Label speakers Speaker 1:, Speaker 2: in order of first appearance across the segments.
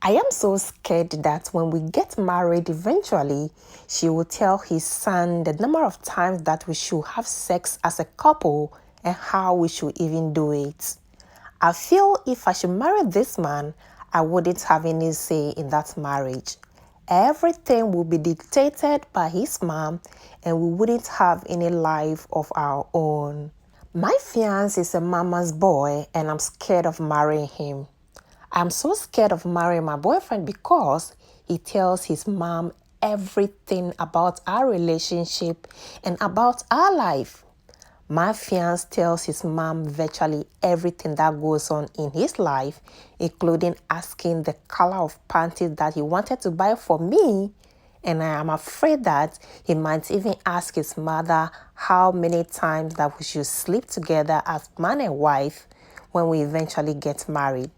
Speaker 1: I am so scared that when we get married eventually, she will tell his son the number of times that we should have sex as a couple and how we should even do it. I feel if I should marry this man, I wouldn't have any say in that marriage. Everything will be dictated by his mom and we wouldn't have any life of our own. My fiancé is a mama's boy and I'm scared of marrying him. I'm so scared of marrying my boyfriend because he tells his mom everything about our relationship and about our life. My fiancé tells his mom virtually everything that goes on in his life, including asking the color of panties that he wanted to buy for me. And I am afraid that he might even ask his mother how many times that we should sleep together as man and wife when we eventually get married.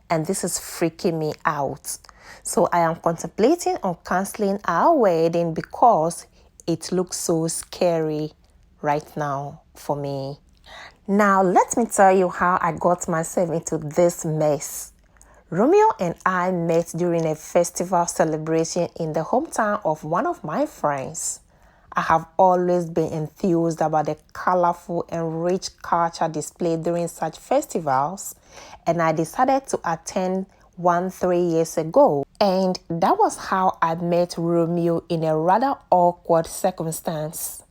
Speaker 1: And this is freaking me out. So I am contemplating on canceling our wedding because it looks so scary right now for me. Now let me tell you how I got myself into this mess. Romeo and I met during a festival celebration in the hometown of one of my friends. I have always been enthused about the colorful and rich culture displayed during such festivals, and I decided to attend one 3 years ago. And that was how I met Romeo in a rather awkward circumstance.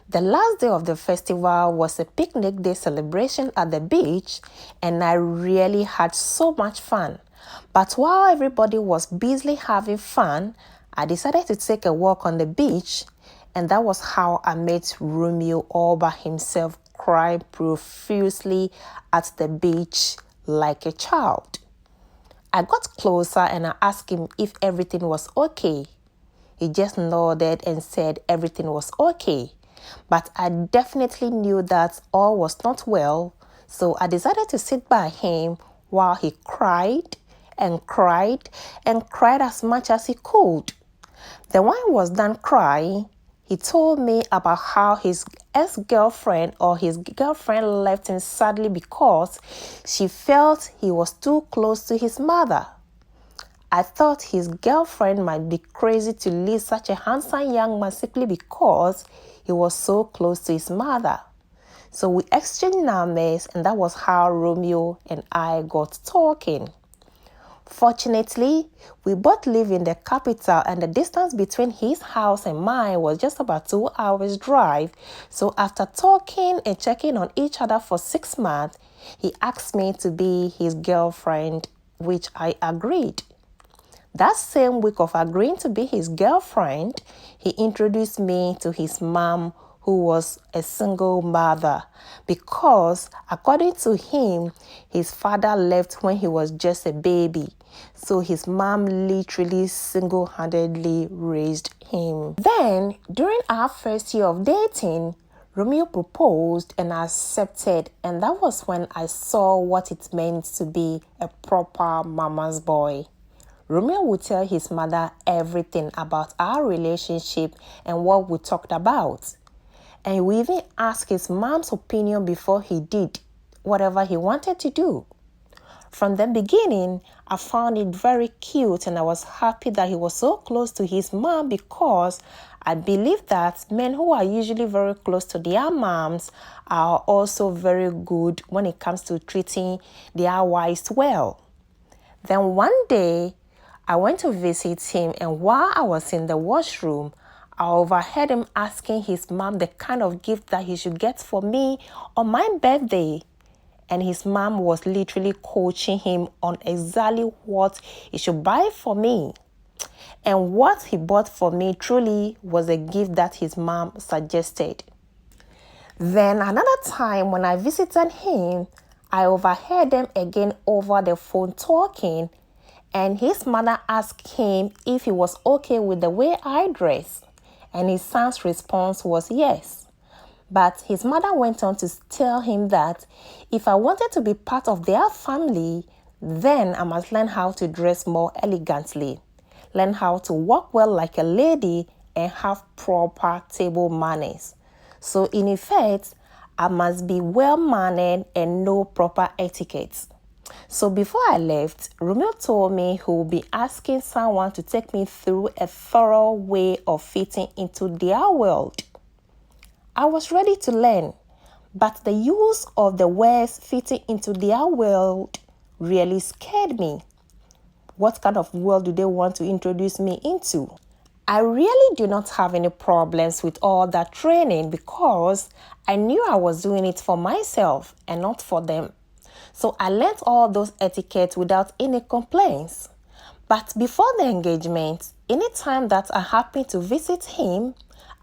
Speaker 1: The last day of the festival was a picnic day celebration at the beach, and I really had so much fun. But while everybody was busily having fun, I decided to take a walk on the beach, and that was how I met Romeo all by himself, crying profusely at the beach like a child. I got closer and I asked him if everything was okay. He just nodded and said everything was okay. But I definitely knew that all was not well, so I decided to sit by him while he cried and cried and cried as much as he could. Then when he was done crying, he told me about how his ex-girlfriend or his girlfriend left him sadly because she felt he was too close to his mother. I thought his girlfriend might be crazy to leave such a handsome young man simply because he was so close to his mother. So we exchanged numbers, and that was how Romeo and I got talking. Fortunately, we both live in the capital and the distance between his house and mine was just about 2 hours drive. So after talking and checking on each other for 6 months, he asked me to be his girlfriend, which I agreed. That same week of agreeing to be his girlfriend, he introduced me to his mom, who was a single mother, because according to him, his father left when he was just a baby. So his mom literally single-handedly raised him. Then, during our first year of dating, Romeo proposed and I accepted, and that was when I saw what it meant to be a proper mama's boy. Romeo would tell his mother everything about our relationship and what we talked about. And he would even ask his mom's opinion before he did whatever he wanted to do. From the beginning, I found it very cute and I was happy that he was so close to his mom because I believe that men who are usually very close to their moms are also very good when it comes to treating their wives well. Then one day, I went to visit him, and while I was in the washroom, I overheard him asking his mom the kind of gift that he should get for me on my birthday. And his mom was literally coaching him on exactly what he should buy for me. And what he bought for me truly was a gift that his mom suggested. Then another time when I visited him, I overheard them again over the phone talking, and his mother asked him if he was okay with the way I dress, and his son's response was yes. But his mother went on to tell him that if I wanted to be part of their family, then I must learn how to dress more elegantly, learn how to walk well like a lady, and have proper table manners. So in effect, I must be well-mannered and know proper etiquette. So before I left, Romeo told me he would be asking someone to take me through a thorough way of fitting into their world. I was ready to learn, but the use of the words fitting into their world really scared me. What kind of world do they want to introduce me into? I really do not have any problems with all that training because I knew I was doing it for myself and not for them. So I learned all those etiquettes without any complaints. But before the engagement, anytime that I happened to visit him,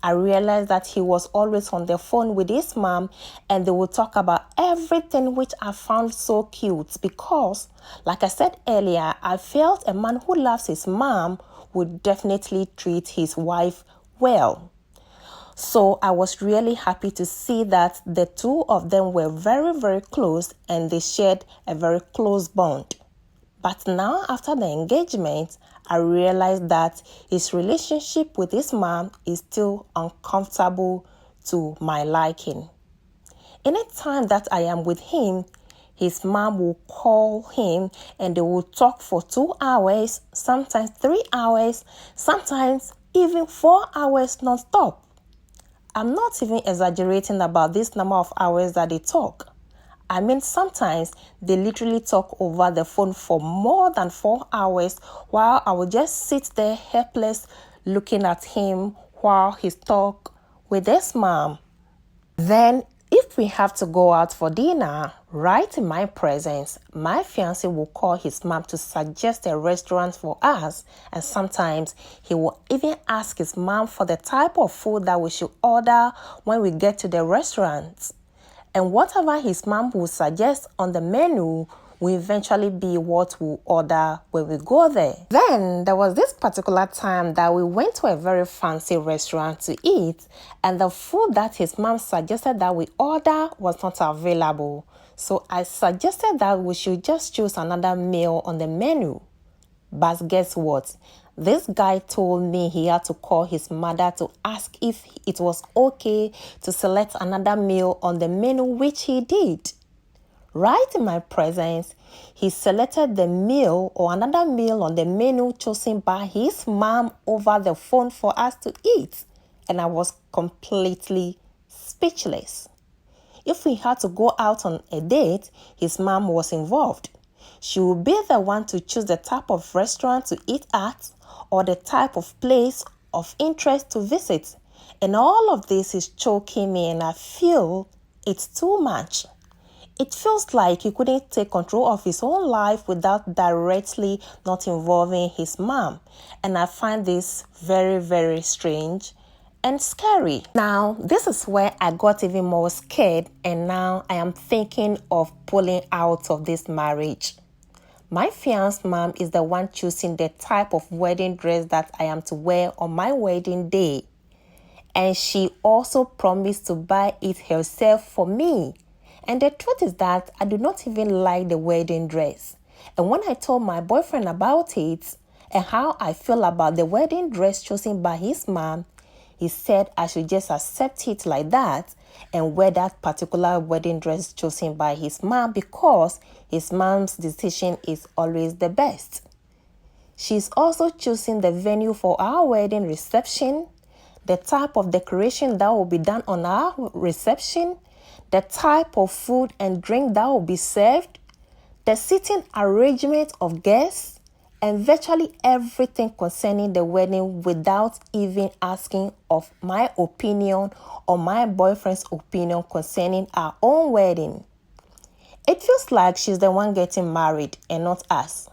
Speaker 1: I realized that he was always on the phone with his mom and they would talk about everything, which I found so cute because, like I said earlier, I felt a man who loves his mom would definitely treat his wife well. So I was really happy to see that the two of them were very, very close and they shared a very close bond. But now, after the engagement, I realized that his relationship with his mom is still uncomfortable to my liking. Anytime that I am with him, his mom will call him and they will talk for 2 hours, sometimes 3 hours, sometimes even 4 hours non-stop. I'm not even exaggerating about this number of hours that they talk. I mean, sometimes they literally talk over the phone for more than 4 hours while I will just sit there helpless looking at him while he talks with his mom. Then, if we have to go out for dinner, right in my presence, my fiancé will call his mom to suggest a restaurant for us, and sometimes he will even ask his mom for the type of food that we should order when we get to the restaurant. And whatever his mom will suggest on the menu will eventually be what we'll order when we go there. Then there was this particular time that we went to a very fancy restaurant to eat, and the food that his mom suggested that we order was not available. So I suggested that we should just choose another meal on the menu. But guess what? This guy told me he had to call his mother to ask if it was okay to select another meal on the menu, which he did. Right in my presence, he selected the meal or another meal on the menu chosen by his mom over the phone for us to eat. And I was completely speechless. If we had to go out on a date, his mom was involved. She would be the one to choose the type of restaurant to eat at or the type of place of interest to visit. And all of this is choking me and I feel it's too much. It feels like he couldn't take control of his own life without directly not involving his mom. And I find this very, very strange and scary. Now, this is where I got even more scared and now I am thinking of pulling out of this marriage. My fiancé's mom is the one choosing the type of wedding dress that I am to wear on my wedding day. And she also promised to buy it herself for me. And the truth is that I do not even like the wedding dress. And when I told my boyfriend about it and how I feel about the wedding dress chosen by his mom, he said I should just accept it like that and wear that particular wedding dress chosen by his mom because his mom's decision is always the best. She's also choosing the venue for our wedding reception, the type of decoration that will be done on our reception, the type of food and drink that will be served, the seating arrangement of guests, and virtually everything concerning the wedding without even asking of my opinion or my boyfriend's opinion concerning our own wedding. It feels like she's the one getting married and not us.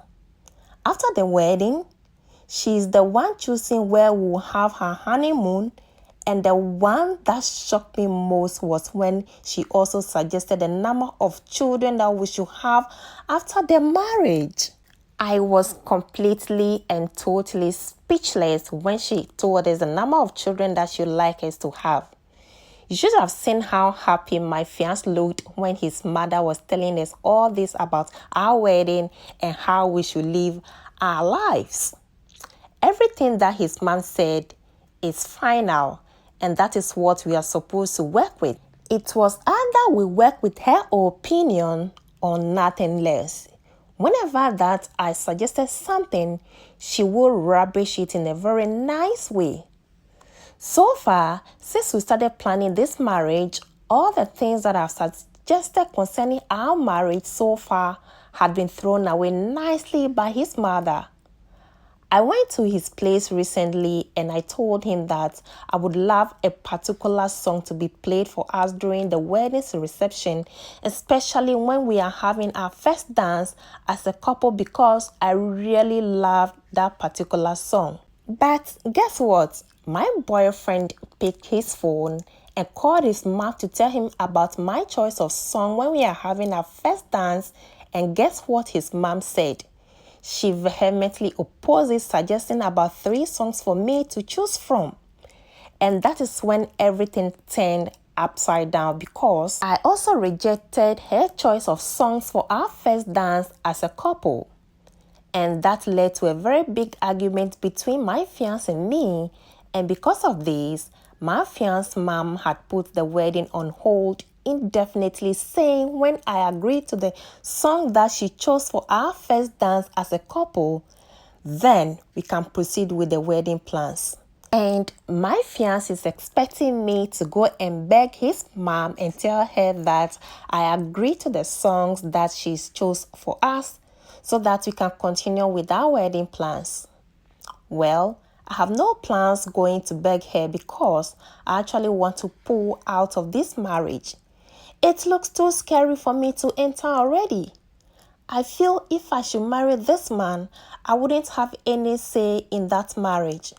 Speaker 1: After the wedding, she's the one choosing where we'll have her honeymoon. And the one that shocked me most was when she also suggested the number of children that we should have after the marriage. I was completely and totally speechless when she told us the number of children that she'd like us to have. You should have seen how happy my fiancé looked when his mother was telling us all this about our wedding and how we should live our lives. Everything that his mom said is final. And that is what we are supposed to work with. It was either we work with her opinion or nothing less. Whenever that I suggested something, she would rubbish it in a very nice way. So far, since we started planning this marriage, all the things that I've suggested concerning our marriage so far had been thrown away nicely by his mother. I went to his place recently and I told him that I would love a particular song to be played for us during the wedding reception, especially when we are having our first dance as a couple, because I really love that particular song. But guess what? My boyfriend picked his phone and called his mom to tell him about my choice of song when we are having our first dance, and guess what his mom said? She vehemently opposed, suggesting about 3 songs for me to choose from. And that is when everything turned upside down, because I also rejected her choice of songs for our first dance as a couple. And that led to a very big argument between my fiancé and me. And because of this, my fiance's mom had put the wedding on hold indefinitely, saying when I agreed to the song that she chose for our first dance as a couple, then we can proceed with the wedding plans. And my fiancé is expecting me to go and beg his mom and tell her that I agreed to the songs that she chose for us so that we can continue with our wedding plans. Well, I have no plans going to beg her, because I actually want to pull out of this marriage. It looks too scary for me to enter already. I feel if I should marry this man, I wouldn't have any say in that marriage.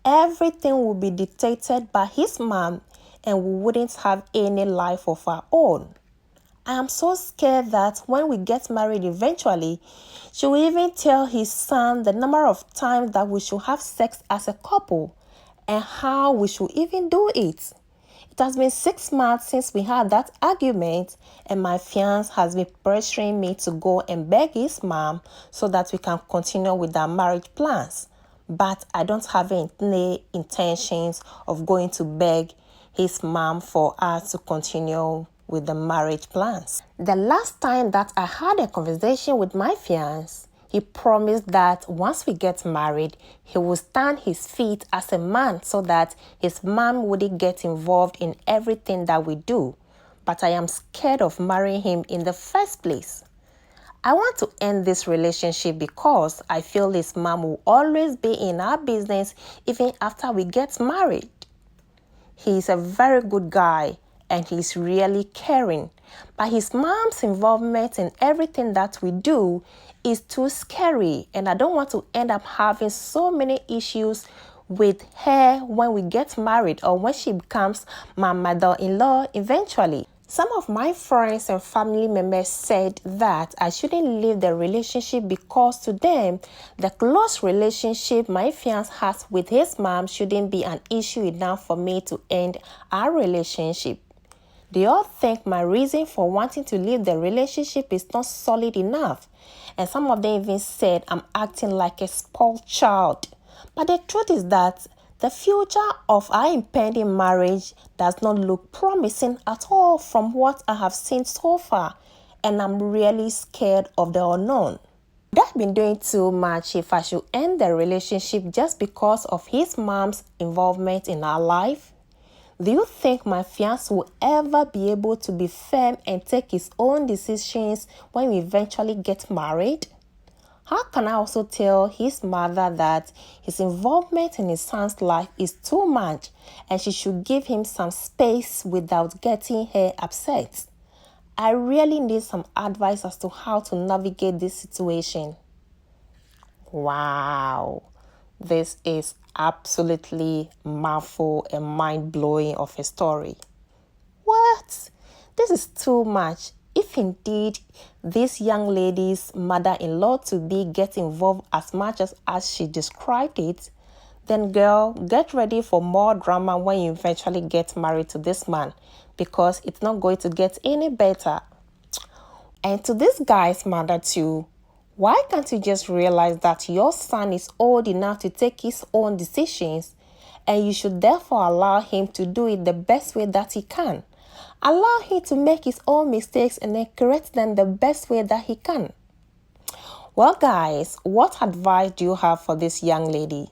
Speaker 1: Everything would be dictated by his mom and we wouldn't have any life of our own. I am so scared that when we get married eventually, she will even tell his son the number of times that we should have sex as a couple and how we should even do it. It has been 6 months since we had that argument, and my fiancé has been pressuring me to go and beg his mom so that we can continue with our marriage plans. But I don't have any intentions of going to beg his mom for us to continue with the marriage plans. The last time that I had a conversation with my fiancé, he promised that once we get married, he will stand his feet as a man so that his mom wouldn't get involved in everything that we do. But I am scared of marrying him in the first place. I want to end this relationship because I feel his mom will always be in our business even after we get married. He is a very good guy and he's really caring. But his mom's involvement in everything that we do is too scary, and I don't want to end up having so many issues with her when we get married or when she becomes my mother-in-law eventually. Some of my friends and family members said that I shouldn't leave the relationship because to them, the close relationship my fiancé has with his mom shouldn't be an issue enough for me to end our relationship. They all think my reason for wanting to leave the relationship is not solid enough. And some of them even said I'm acting like a spoiled child. But the truth is that the future of our impending marriage does not look promising at all from what I have seen so far. And I'm really scared of the unknown. Would I been doing too much if I should end the relationship just because of his mom's involvement in our life? Do you think my fiancé will ever be able to be firm and take his own decisions when we eventually get married? How can I also tell his mother that his involvement in his son's life is too much and she should give him some space without getting her upset? I really need some advice as to how to navigate this situation. Wow, this is absolutely mouthful and mind-blowing of a story. What? This is too much. If indeed this young lady's mother-in-law to be gets involved as much as she described it, then girl, get ready for more drama when you eventually get married to this man, because it's not going to get any better. And to this guy's mother too, why can't you just realize that your son is old enough to take his own decisions and you should therefore allow him to do it the best way that he can? Allow him to make his own mistakes and then correct them the best way that he can. Well, guys, what advice do you have for this young lady?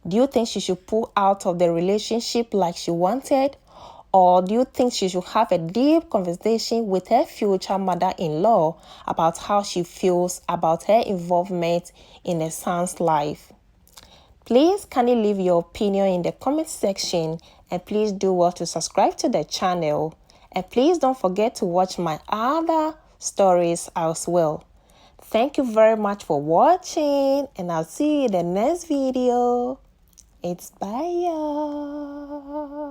Speaker 1: Do you think she should pull out of the relationship like she wanted? Or do you think she should have a deep conversation with her future mother-in-law about how she feels about her involvement in her son's life? Please kindly leave your opinion in the comment section, and please do well to subscribe to the channel. And please don't forget to watch my other stories as well. Thank you very much for watching, and I'll see you in the next video. It's bye, y'all.